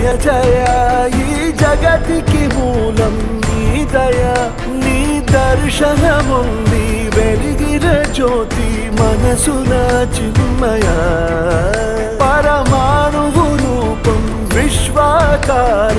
జయ జయ ఈ జగతికి మూలం నీ దయ నీ దర్శనముంది వెలిగిన జ్యోతి మనసున చిన్మయ పరమాణువు రూపం విశ్వాకార